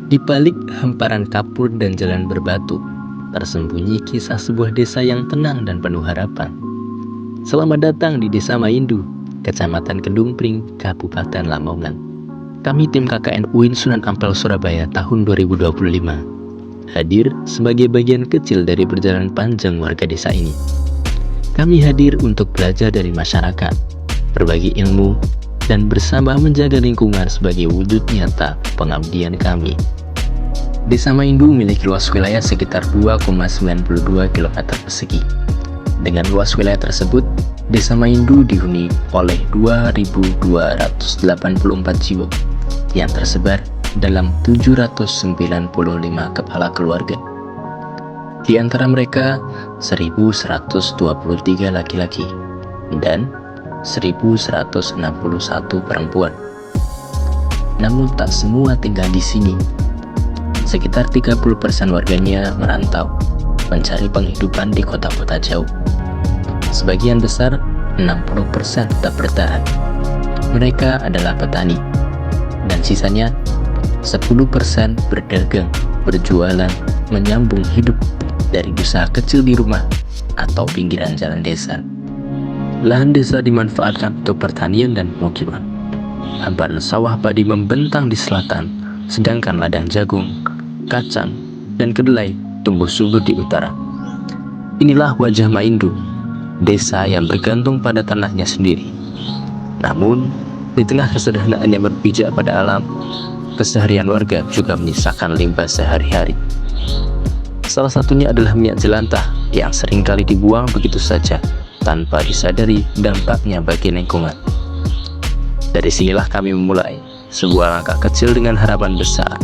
Di balik hamparan kapur dan jalan berbatu, tersembunyi kisah sebuah desa yang tenang dan penuh harapan. Selamat datang di Desa Maindu, Kecamatan Kedungpring, Kabupaten Lamongan. Kami tim KKN UIN Sunan Ampel Surabaya tahun 2025. Hadir sebagai bagian kecil dari perjalanan panjang warga desa ini. Kami hadir untuk belajar dari masyarakat, berbagi ilmu, dan bersama menjaga lingkungan sebagai wujud nyata pengabdian kami. Desa Maindu memiliki luas wilayah sekitar 2,92 km persegi. Dengan luas wilayah tersebut, Desa Maindu dihuni oleh 2.284 jiwa yang tersebar dalam 795 kepala keluarga. Di antara mereka, 1.123 laki-laki dan 1.161 perempuan. Namun tak semua tinggal di sini. Sekitar 30% warganya merantau, mencari penghidupan di kota-kota jauh. Sebagian besar, 60% tetap bertahan. Mereka adalah petani, dan sisanya 10% berdagang, berjualan, menyambung hidup dari usaha kecil di rumah atau pinggiran jalan desa. Lahan desa dimanfaatkan untuk pertanian dan pemukiman. Hamparan sawah padi membentang di selatan, sedangkan ladang jagung, kacang, dan kedelai tumbuh subur di utara. Inilah wajah Maindu, desa yang bergantung pada tanahnya sendiri. Namun, di tengah kesederhanaan yang berpijak pada alam, keseharian warga juga menyisakan limbah sehari-hari. Salah satunya adalah minyak jelantah yang seringkali dibuang begitu saja tanpa disadari dampaknya bagi lingkungan. Dari sinilah kami memulai sebuah langkah kecil dengan harapan besar,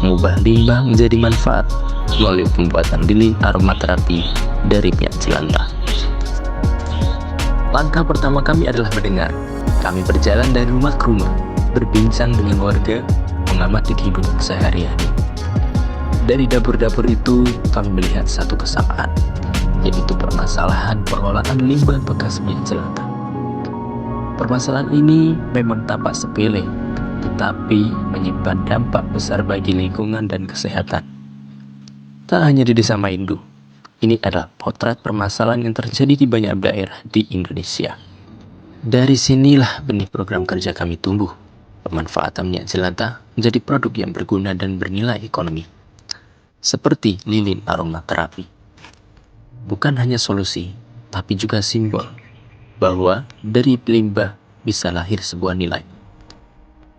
mengubah limbah menjadi manfaat melalui pembuatan lilin aromaterapi dari minyak jelantah. Langkah pertama kami adalah mendengar. Kami berjalan dari rumah ke rumah, berbincang dengan warga, mengamati kehidupan sehari-hari. Dari dapur-dapur itu, kami melihat satu kesamaan, yaitu permasalahan pengelolaan limbah bekas minyak jelantah. Permasalahan ini memang tampak sepele, tetapi menyimpan dampak besar bagi lingkungan dan kesehatan. Tak hanya di Desa Maindu, ini adalah potret permasalahan yang terjadi di banyak daerah di Indonesia. Dari sinilah benih program kerja kami tumbuh. Pemanfaatan minyak jelantah menjadi produk yang berguna dan bernilai ekonomi. Seperti lilin aromaterapi. Bukan hanya solusi, tapi juga simbol bahwa dari limbah bisa lahir sebuah nilai.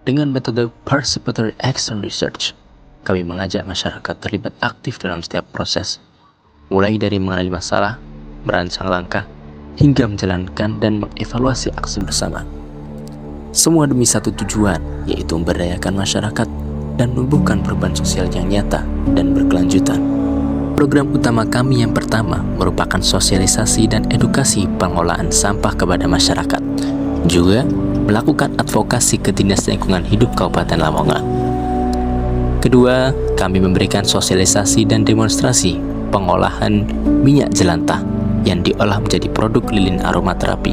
Dengan metode Participatory Action Research, kami mengajak masyarakat terlibat aktif dalam setiap proses, mulai dari mengenali masalah, merancang langkah, hingga menjalankan dan mengevaluasi aksi bersama. Semua demi satu tujuan, yaitu memberdayakan masyarakat dan menumbuhkan perubahan sosial yang nyata dan berkelanjutan. Program utama kami yang pertama merupakan sosialisasi dan edukasi pengolahan sampah kepada masyarakat. Juga melakukan advokasi ke Dinas Lingkungan Hidup Kabupaten Lamongan. Kedua, kami memberikan sosialisasi dan demonstrasi pengolahan minyak jelantah yang diolah menjadi produk lilin aromaterapi.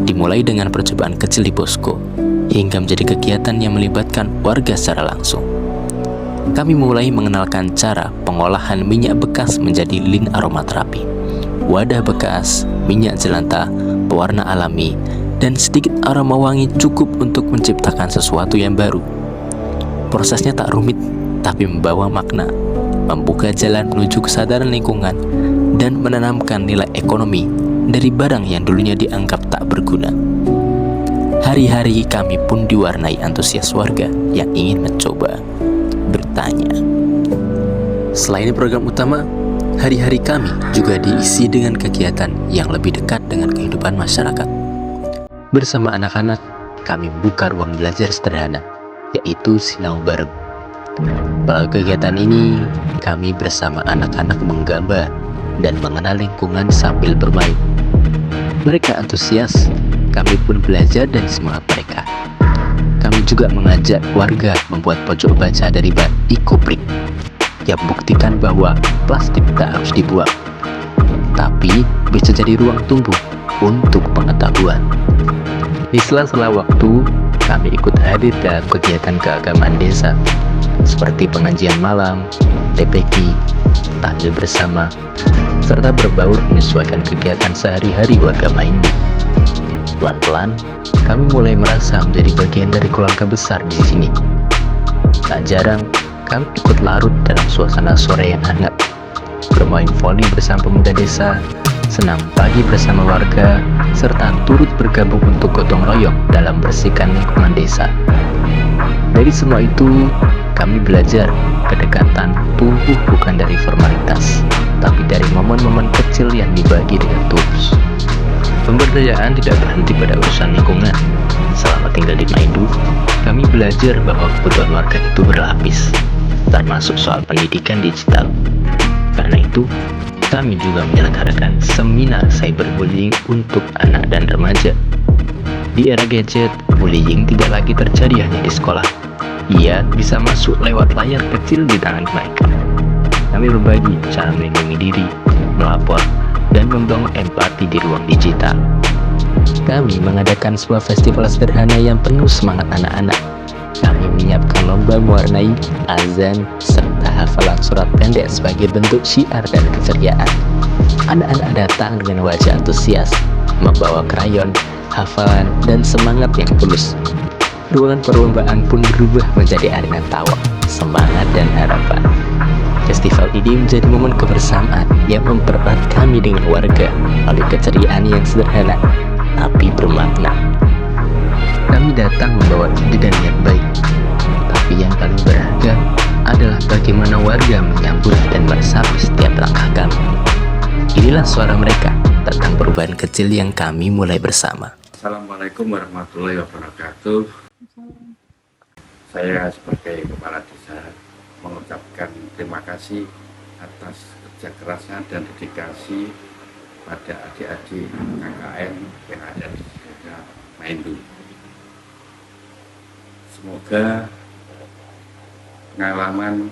Dimulai dengan percobaan kecil di posko, hingga menjadi kegiatan yang melibatkan warga secara langsung. Kami mulai mengenalkan cara pengolahan minyak bekas menjadi lilin aromaterapi, wadah bekas, minyak jelantah, pewarna alami, dan sedikit aroma wangi cukup untuk menciptakan sesuatu yang baru. Prosesnya tak rumit, tapi membawa makna, membuka jalan menuju kesadaran lingkungan, dan menanamkan nilai ekonomi dari barang yang dulunya dianggap tak berguna. Hari-hari kami pun diwarnai antusias warga yang ingin mencoba, bertanya. Selain program utama, hari-hari kami juga diisi dengan kegiatan yang lebih dekat dengan kehidupan masyarakat. Bersama anak-anak, kami buka ruang belajar sederhana, yaitu sinau bareng. Pada kegiatan ini, kami bersama anak-anak menggambar dan mengenal lingkungan sambil bermain. Mereka antusias, kami pun belajar dari semangat mereka. Kami juga mengajak warga membuat pojok baca dari bahan eco-brick yang membuktikan bahwa plastik tak harus dibuang, tapi bisa jadi ruang tumbuh untuk pengetahuan. Di sela-sela waktu, kami ikut hadir dalam kegiatan keagamaan desa, seperti pengajian malam, TPQ, tahlil bersama, serta berbaur menyesuaikan kegiatan sehari-hari warga Maindu. Pelan-pelan, kami mulai merasa menjadi bagian dari keluarga besar di sini. Tak jarang, kami ikut larut dalam suasana sore yang hangat, bermain voli bersama pemuda desa, senam pagi bersama warga, serta turut bergabung untuk gotong royong dalam bersihkan lingkungan desa. Dari semua itu, kami belajar kedekatan tumbuh bukan dari formalitas, tapi dari momen-momen kecil yang dibagi dengan tulus. Pemberdayaan tidak berhenti pada urusan lingkungan. Selama tinggal di Maindu, kami belajar bahwa kebutuhan warga itu berlapis, termasuk soal pendidikan digital. Karena itu, kami juga menyelenggarakan seminar cyberbullying untuk anak dan remaja. Di era gadget, bullying tidak lagi terjadi hanya di sekolah. Ia bisa masuk lewat layar kecil di tangan mereka. Kami berbagi cara melindungi diri, melapor, dan membangun empati di ruang digital. Kami mengadakan sebuah festival sederhana yang penuh semangat anak-anak. Kami menyiapkan lomba mewarnai, azan, serta hafalan surat pendek sebagai bentuk syiar dan keceriaan. Anak-anak datang dengan wajah antusias, membawa krayon, hafalan, dan semangat yang tulus. Ruangan perlombaan pun berubah menjadi arena tawa, semangat, dan harapan. Festival ini menjadi momen kebersamaan yang mempererat kami dengan warga melalui keceriaan yang sederhana tapi bermakna. Kami datang membawa ide dan niat baik, tapi yang paling berharga adalah bagaimana warga menyambut dan meresapi setiap langkah kami. Inilah suara mereka tentang perubahan kecil yang kami mulai bersama. Assalamualaikum warahmatullahi wabarakatuh. Saya sebagai kepala desa mengucapkan terima kasih atas kerja kerasnya dan dedikasi pada adik-adik KKN yang ada di desa Maindu. Semoga pengalaman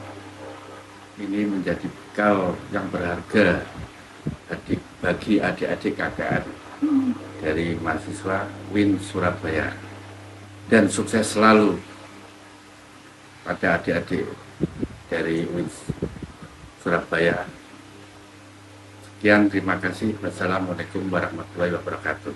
ini menjadi bekal yang berharga bagi adik-adik KKN dari mahasiswa WIN Surabaya, dan sukses selalu pada adik-adik dari WIN Surabaya. Sekian, terima kasih. Wassalamualaikum warahmatullahi wabarakatuh.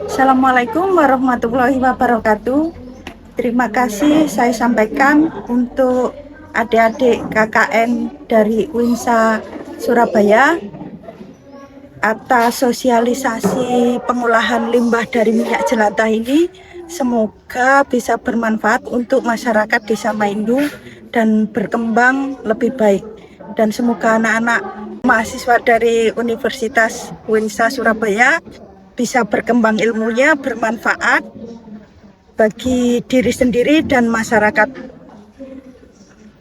Assalamualaikum warahmatullahi wabarakatuh. Terima kasih saya sampaikan untuk adik-adik KKN dari WINSA Surabaya atas sosialisasi pengolahan limbah dari minyak jelantah ini. Semoga bisa bermanfaat untuk masyarakat desa Maindu dan berkembang lebih baik. Dan semoga anak-anak mahasiswa dari Universitas WINSA Surabaya bisa berkembang ilmunya, bermanfaat bagi diri sendiri dan masyarakat.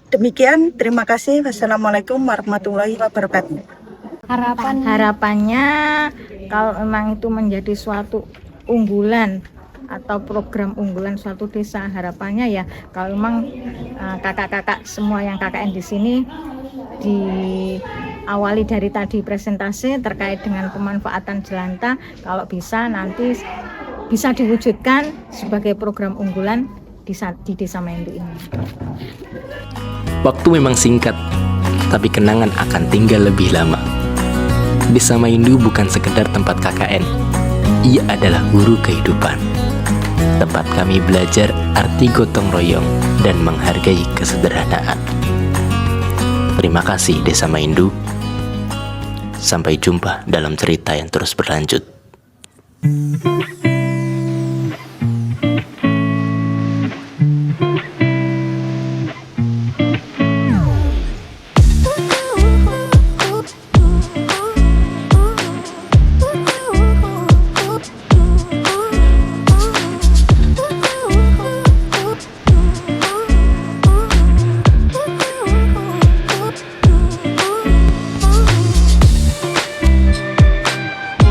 Demikian, terima kasih. Wassalamualaikum warahmatullahi wabarakatuh. Harapannya kalau memang itu menjadi suatu unggulan atau program unggulan suatu desa, harapannya ya kalau memang kakak-kakak semua yang KKN di sini diawali dari tadi presentasi terkait dengan pemanfaatan jelantah, kalau bisa nanti bisa diwujudkan sebagai program unggulan di desa Maindu ini. Waktu memang singkat, tapi kenangan akan tinggal lebih lama. Desa Maindu bukan sekedar tempat KKN, ia adalah guru kehidupan. Tempat kami belajar arti gotong royong dan menghargai kesederhanaan. Terima kasih Desa Maindu. Sampai jumpa dalam cerita yang terus berlanjut.